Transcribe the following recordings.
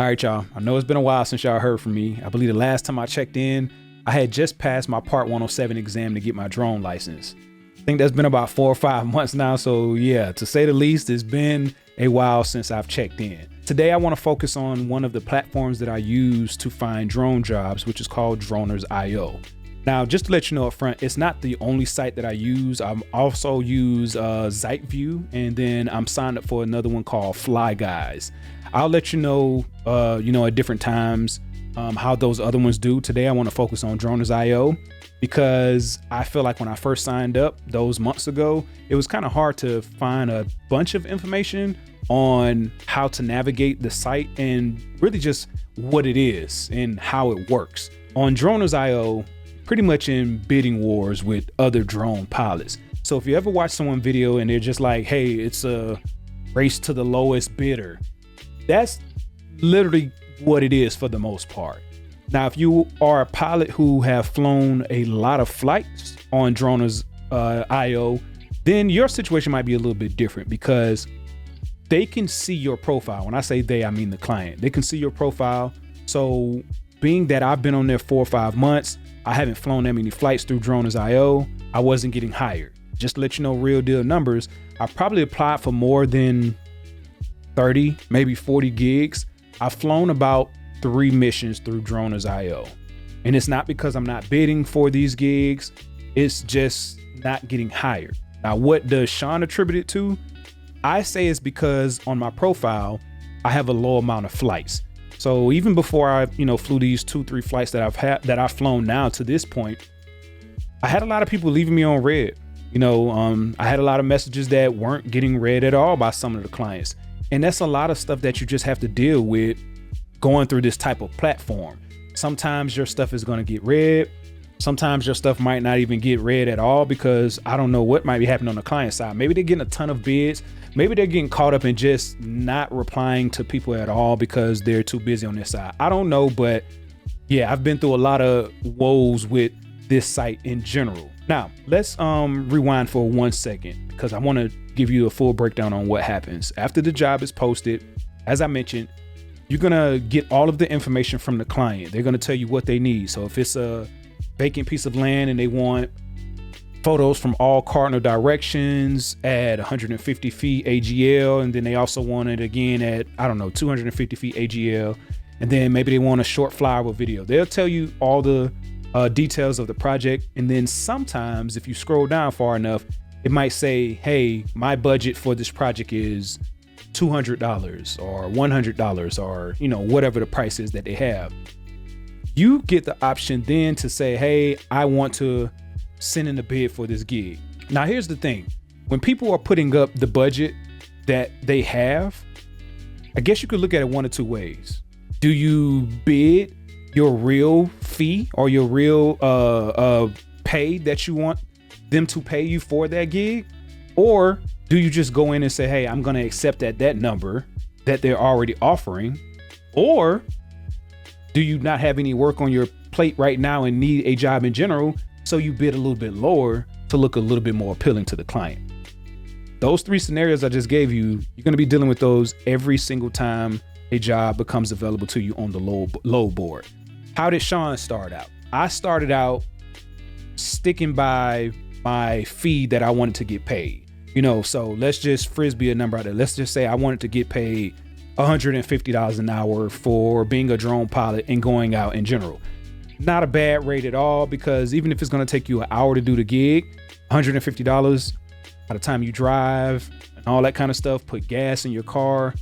All right, y'all. I know it's been a while since y'all heard from me. I believe the last time I checked in, I had just passed my Part 107 exam to get my drone license. I think that's been about 4 or 5 months now. So yeah, to say the least, it's been a while since I've checked in. Today, I want to focus on one of the platforms that I use to find drone jobs, which is called Droners.io. Now, just to let you know up front, it's not the only site that I use. I also use ZiteView, and then I'm signed up for another one called Fly Guys. I'll let you know, at different times how those other ones do. Today, I want to focus on Droners.io because I feel like when I first signed up those months ago, it was kind of hard to find a bunch of information on how to navigate the site and really just what it is and how it works. On Droners.io, pretty much in bidding wars with other drone pilots. So if you ever watch someone video and they're just like, hey, it's a race to the lowest bidder, that's literally what it is for the most part. Now, if you are a pilot who have flown a lot of flights on Droners.io, then your situation might be a little bit different because they can see your profile. When I say they, I mean the client. They can see your profile. So being that I've been on there 4 or 5 months, I haven't flown that many flights through Droners.io, I wasn't getting hired. Just to let you know real deal numbers, I probably applied for more than 30, maybe 40 gigs. I've flown about 3 missions through Droners.io. And it's not because I'm not bidding for these gigs, it's just not getting hired. Now, what does Sean attribute it to? I say it's because on my profile, I have a low amount of flights. So even before I, flew these 2-3 flights that I've flown now to this point, I had a lot of people leaving me on red. I had a lot of messages that weren't getting read at all by some of the clients. And that's a lot of stuff that you just have to deal with going through this type of platform. Sometimes your stuff is going to get read. Sometimes your stuff might not even get read at all because I don't know what might be happening on the client side. Maybe they're getting a ton of bids. Maybe they're getting caught up in just not replying to people at all because they're too busy on their side. I don't know, but yeah, I've been through a lot of woes with this site in general. Now, let's rewind for 1 second because I want to give you a full breakdown on what happens. After the job is posted, as I mentioned, you're going to get all of the information from the client. They're going to tell you what they need. So if it's a vacant piece of land and they want photos from all cardinal directions at 150 feet AGL, and then they also want it again at 250 feet AGL, and then maybe they want a short flyover video. They'll tell you all the details of the project, and then sometimes if you scroll down far enough, it might say, hey, my budget for this project is $200 or $100 or whatever the price is that they have. You get the option then to say, hey, I want to send in a bid for this gig. Now, here's the thing. When people are putting up the budget that they have, I guess you could look at it one of two ways. Do you bid your real fee or your real pay that you want them to pay you for that gig? Or do you just go in and say, hey, I'm going to accept at that number that they're already offering? Or do you not have any work on your plate right now and need a job in general, so you bid a little bit lower to look a little bit more appealing to the client? Those 3 scenarios I just gave you, you're going to be dealing with those every single time a job becomes available to you on the low board. How did Sean start out? I started out sticking by my fee that I wanted to get paid. So let's just frisbee a number out there. Let's just say I wanted to get paid $150 an hour for being a drone pilot and going out in general. Not a bad rate at all, because even if it's going to take you an hour to do the gig, $150 by the time you drive and all that kind of stuff, put gas in your car,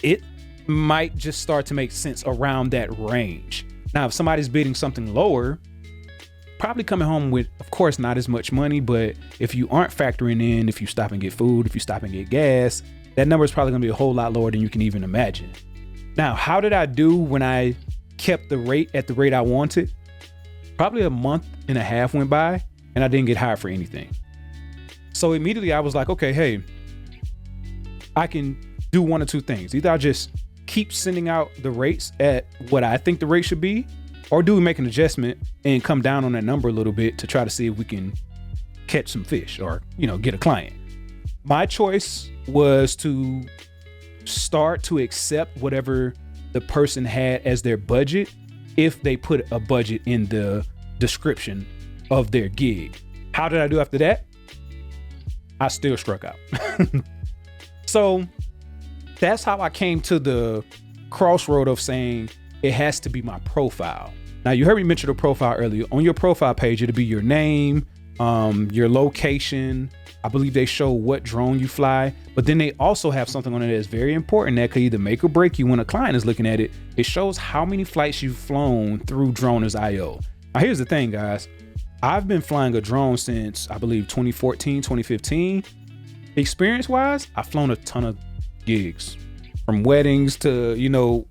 it might just start to make sense around that range. Now, if somebody's bidding something lower, probably coming home with, of course, not as much money, but if you aren't factoring in, if you stop and get food, if you stop and get gas, that number is probably going to be a whole lot lower than you can even imagine. Now, how did I do when I kept the rate at the rate I wanted? Probably a month and a half went by and I didn't get hired for anything. So immediately I was like, okay, hey, I can do one or two things. Either I just keep sending out the rates at what I think the rate should be, or do we make an adjustment and come down on that number a little bit to try to see if we can catch some fish or, get a client. My choice was to start to accept whatever the person had as their budget if they put a budget in the description of their gig. How did I do after that? I still struck out. So that's how I came to the crossroad of saying it has to be my profile. Now, you heard me mention the profile earlier. On your profile page, it'll be your name, your location. I believe they show what drone you fly, but then they also have something on it that's very important that could either make or break you when a client is looking at it. It shows how many flights you've flown through Droners.io. Now, here's the thing, guys. I've been flying a drone since, I believe, 2014, 2015. Experience-wise, I've flown a ton of gigs, from weddings to,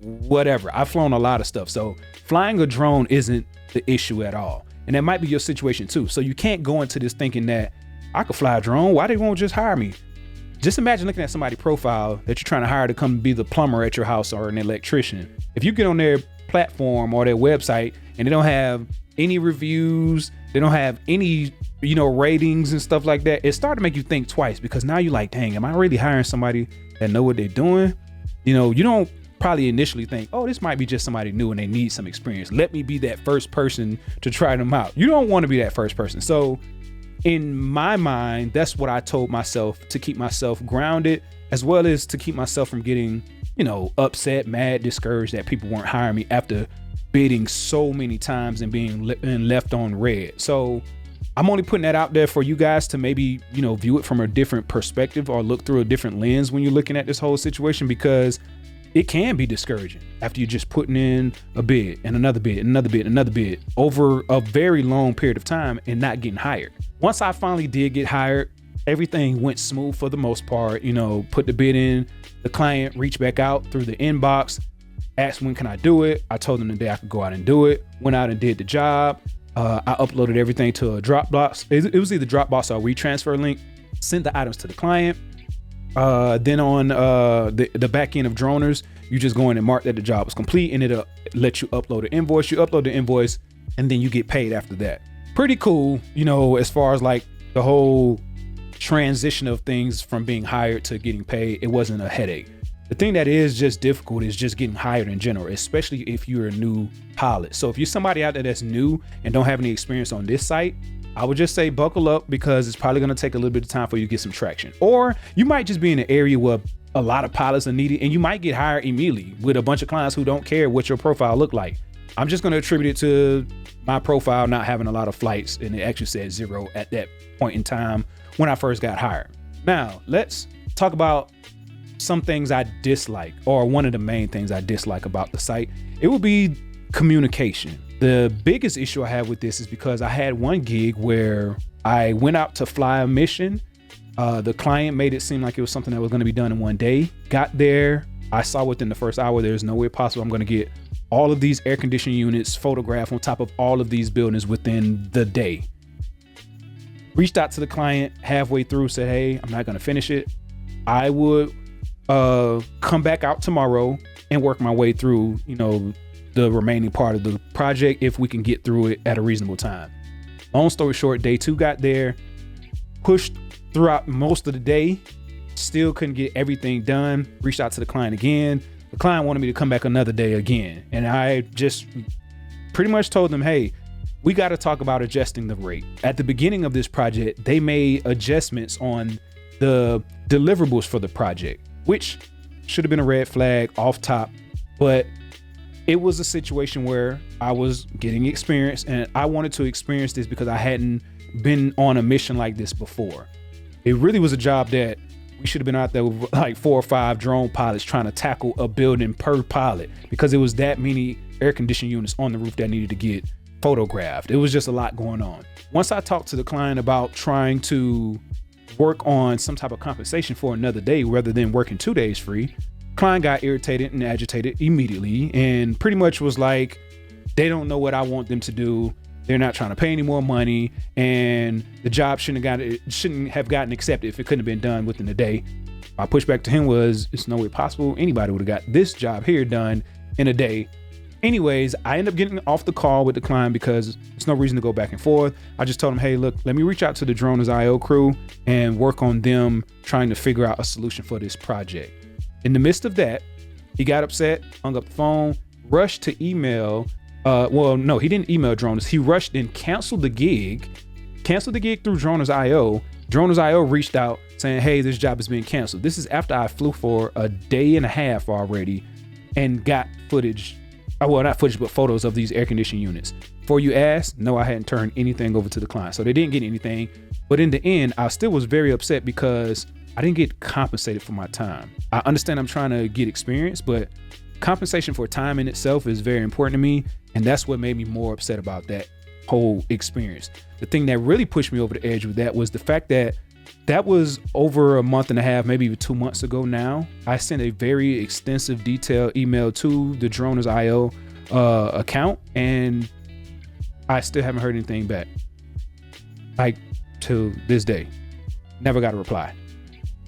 whatever. I've flown a lot of stuff. So flying a drone isn't the issue at all. And that might be your situation too. So you can't go into this thinking that I could fly a drone. Why they won't just hire me? Just imagine looking at somebody's profile that you're trying to hire to come be the plumber at your house or an electrician. If you get on their platform or their website and they don't have any reviews, they don't have any, ratings and stuff like that, it started to make you think twice, because now you're like, dang, am I really hiring somebody that know what they're doing? You don't probably initially think, oh, this might be just somebody new and they need some experience. Let me be that first person to try them out. You don't want to be that first person. So in my mind, that's what I told myself to keep myself grounded, as well as to keep myself from getting, upset, mad, discouraged that people weren't hiring me after bidding so many times and being left on red. So I'm only putting that out there for you guys to maybe, view it from a different perspective or look through a different lens when you're looking at this whole situation, because it can be discouraging after you're just putting in a bid and another bid and another bid and another bid over a very long period of time and not getting hired. Once I finally did get hired, everything went smooth for the most part. Put the bid in, the client reached back out through the inbox, asked when can I do it. I told them the day I could go out and do it. Went out and did the job. I uploaded everything to a Dropbox. It was either Dropbox or WeTransfer link. Sent the items to the client. Then on the back end of Droners, you just go in and mark that the job was complete, and it'll let you upload an invoice. You upload the invoice, and then you get paid after that. Pretty cool, as far as like the whole transition of things from being hired to getting paid. It wasn't a headache. The thing that is just difficult is just getting hired in general, especially if you're a new pilot. So if you're somebody out there that's new and don't have any experience on this site, I would just say buckle up, because it's probably going to take a little bit of time for you to get some traction. Or you might just be in an area where a lot of pilots are needed and you might get hired immediately with a bunch of clients who don't care what your profile look like. I'm just going to attribute it to my profile not having a lot of flights, and it actually said 0 at that point in time when I first got hired. Now, let's talk about some things I dislike, or one of the main things I dislike about the site. It would be communication. The biggest issue I have with this is because I had one gig where I went out to fly a mission. The client made it seem like it was something that was going to be done in one day. Got there, I saw within the first hour there's no way possible I'm going to get all of these air conditioning units photographed on top of all of these buildings within the day. Reached out to the client halfway through, said, hey, I'm not going to finish it. I would come back out tomorrow and work my way through, the remaining part of the project if we can get through it at a reasonable time. Long story short, day 2 got there, pushed throughout most of the day, still couldn't get everything done. Reached out to the client again. The client wanted me to come back another day again. And I just pretty much told them, hey, we got to talk about adjusting the rate. At the beginning of this project, they made adjustments on the deliverables for the project, which should have been a red flag off top, but it was a situation where I was getting experience and I wanted to experience this because I hadn't been on a mission like this before. It really was a job that we should have been out there with like 4 or 5 drone pilots trying to tackle a building per pilot, because it was that many air conditioning units on the roof that needed to get photographed. It was just a lot going on. Once I talked to the client about trying to work on some type of compensation for another day rather than working 2 days free, client got irritated and agitated immediately and pretty much was like, they don't know what I want them to do. They're not trying to pay any more money, and the job shouldn't have gotten accepted if it couldn't have been done within a day. My pushback to him was, it's no way possible anybody would have got this job here done in a day. Anyways, I ended up getting off the call with the client because there's no reason to go back and forth. I just told him, hey, look, let me reach out to the Droners.io crew and work on them trying to figure out a solution for this project. In the midst of that, He got upset, hung up the phone, rushed to email. Well, no, he didn't email Droners. He rushed and canceled the gig through Droners.io. Droners.io reached out saying, hey, this job is being canceled. This is after I flew for a day and a half already and got footage. Well, not footage, but photos of these air conditioning units. Before you ask, no, I hadn't turned anything over to the client. So they didn't get anything. But in the end, I still was very upset because I didn't get compensated for my time. I understand I'm trying to get experience, but compensation for time in itself is very important to me. And that's what made me more upset about that whole experience. The thing that really pushed me over the edge with that was the fact that that was over a month and a half, maybe even 2 months ago now. I sent a very extensive detailed email to the Droners.io account, and I still haven't heard anything back. Like, to this day, never got a reply.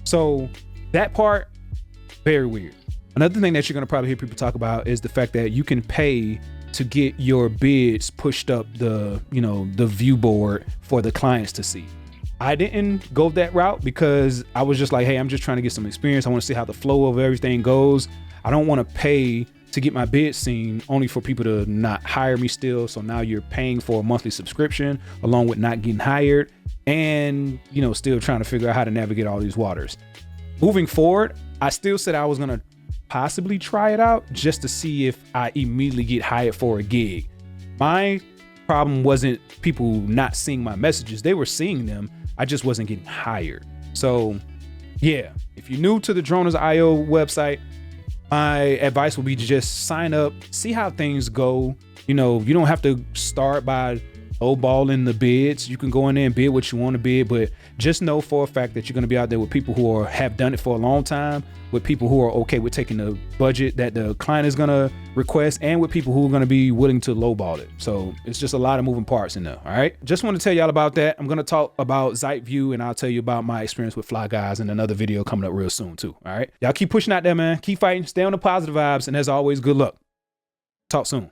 So that part, very weird. Another thing that you're gonna probably hear people talk about is the fact that you can pay to get your bids pushed up the view board for the clients to see. I didn't go that route because I was just like, hey, I'm just trying to get some experience. I want to see how the flow of everything goes. I don't want to pay to get my bid seen only for people to not hire me still. So now you're paying for a monthly subscription along with not getting hired and, still trying to figure out how to navigate all these waters. Moving forward, I still said I was going to possibly try it out just to see if I immediately get hired for a gig. My problem wasn't people not seeing my messages. They were seeing them. I just wasn't getting hired. So yeah, if you're new to the Droners.io website, my advice would be to just sign up, see how things go. You don't have to start by lowballing the bids. You can go in there and bid what you want to bid, but just know for a fact that you're going to be out there with people who have done it for a long time, with people who are okay with taking the budget that the client is going to request, and with people who are going to be willing to lowball it. So it's just a lot of moving parts in there. All right. Just want to tell y'all about that. I'm going to talk about ZiteView, and I'll tell you about my experience with Fly Guys in another video coming up real soon too. All right. Y'all keep pushing out there, man. Keep fighting. Stay on the positive vibes. And as always, good luck. Talk soon.